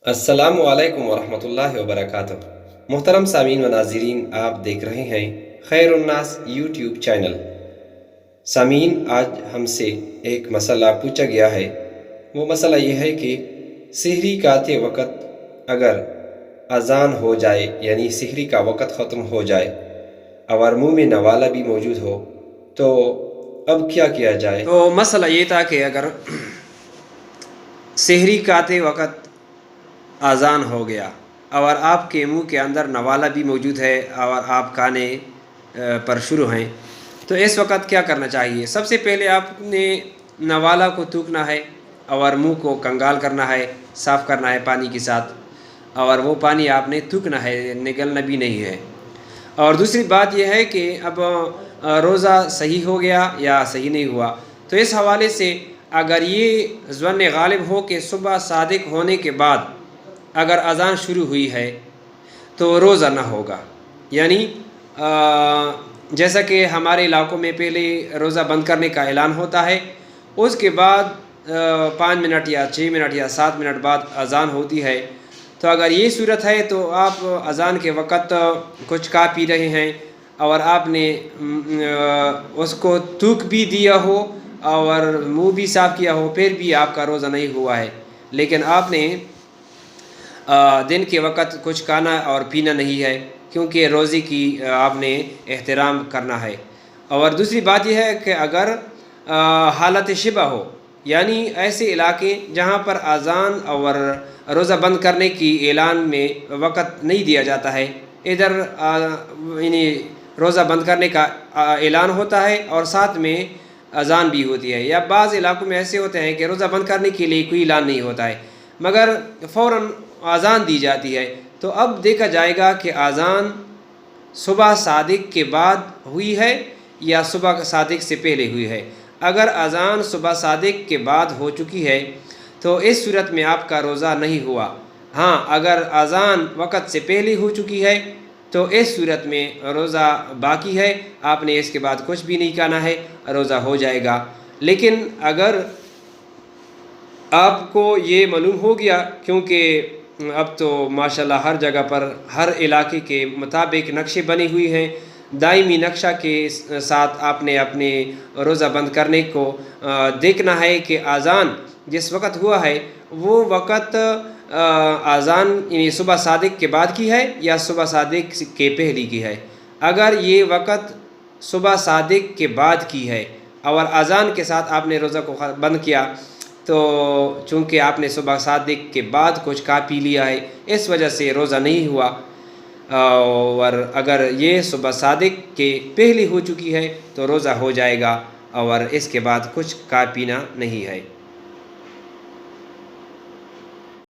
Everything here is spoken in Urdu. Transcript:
السلام علیکم ورحمۃ اللہ وبرکاتہ۔ محترم سامعین و ناظرین، آپ دیکھ رہے ہیں خیر الناس یوٹیوب چینل۔ سامعین، آج ہم سے ایک مسئلہ پوچھا گیا ہے۔ وہ مسئلہ یہ ہے کہ سحری کھاتے وقت اگر اذان ہو جائے، یعنی سحری کا وقت ختم ہو جائے اور منہ میں نوالا بھی موجود ہو تو اب کیا کیا جائے؟ تو مسئلہ یہ تھا کہ اگر سحری کھاتے وقت اذان ہو گیا اور آپ کے منہ کے اندر نوالا بھی موجود ہے اور آپ کھانے پر شروع ہیں، تو اس وقت کیا کرنا چاہیے؟ سب سے پہلے آپ نے نوالا کو تھوکنا ہے اور منہ کو کنگال کرنا ہے، صاف کرنا ہے پانی کے ساتھ، اور وہ پانی آپ نے تھوکنا ہے، نگلنا بھی نہیں ہے۔ اور دوسری بات یہ ہے کہ اب روزہ صحیح ہو گیا یا صحیح نہیں ہوا، تو اس حوالے سے اگر یہ ظن غالب ہو کہ صبح صادق ہونے کے بعد اگر اذان شروع ہوئی ہے تو روزہ نہ ہوگا۔ یعنی جیسا کہ ہمارے علاقوں میں پہلے روزہ بند کرنے کا اعلان ہوتا ہے، اس کے بعد 5 منٹ یا 6 منٹ یا 7 منٹ بعد اذان ہوتی ہے، تو اگر یہ صورت ہے تو آپ اذان کے وقت کچھ کھا پی رہے ہیں اور آپ نے اس کو تھوک بھی دیا ہو اور منہ بھی صاف کیا ہو، پھر بھی آپ کا روزہ نہیں ہوا ہے، لیکن آپ نے دن کے وقت کچھ کھانا اور پینا نہیں ہے، کیونکہ روزے کی آپ نے احترام کرنا ہے۔ اور دوسری بات یہ ہے کہ اگر حالت شبہ ہو، یعنی ایسے علاقے جہاں پر اذان اور روزہ بند کرنے کی اعلان میں وقت نہیں دیا جاتا ہے، ادھر یعنی روزہ بند کرنے کا اعلان ہوتا ہے اور ساتھ میں اذان بھی ہوتی ہے، یا بعض علاقوں میں ایسے ہوتے ہیں کہ روزہ بند کرنے کے لیے کوئی اعلان نہیں ہوتا ہے مگر فوراً اذان دی جاتی ہے، تو اب دیکھا جائے گا کہ اذان صبح صادق کے بعد ہوئی ہے یا صبح صادق سے پہلے ہوئی ہے۔ اگر اذان صبح صادق کے بعد ہو چکی ہے تو اس صورت میں آپ کا روزہ نہیں ہوا۔ ہاں، اگر اذان وقت سے پہلے ہو چکی ہے تو اس صورت میں روزہ باقی ہے، آپ نے اس کے بعد کچھ بھی نہیں کھانا ہے، روزہ ہو جائے گا۔ لیکن اگر آپ کو یہ معلوم ہو گیا، کیونکہ اب تو ماشاءاللہ ہر جگہ پر ہر علاقے کے مطابق نقشے بنے ہوئے ہیں، دائمی نقشہ کے ساتھ آپ نے اپنے روزہ بند کرنے کو دیکھنا ہے کہ اذان جس وقت ہوا ہے وہ وقت اذان یعنی صبح صادق کے بعد کی ہے یا صبح صادق کے پہلی کی ہے۔ اگر یہ وقت صبح صادق کے بعد کی ہے اور اذان کے ساتھ آپ نے روزہ کو بند کیا، تو چونکہ آپ نے صبح صادق کے بعد کچھ کھا پی لیا ہے، اس وجہ سے روزہ نہیں ہوا۔ اور اگر یہ صبح صادق کے پہلے ہو چکی ہے تو روزہ ہو جائے گا اور اس کے بعد کچھ کھا پینا نہیں ہے۔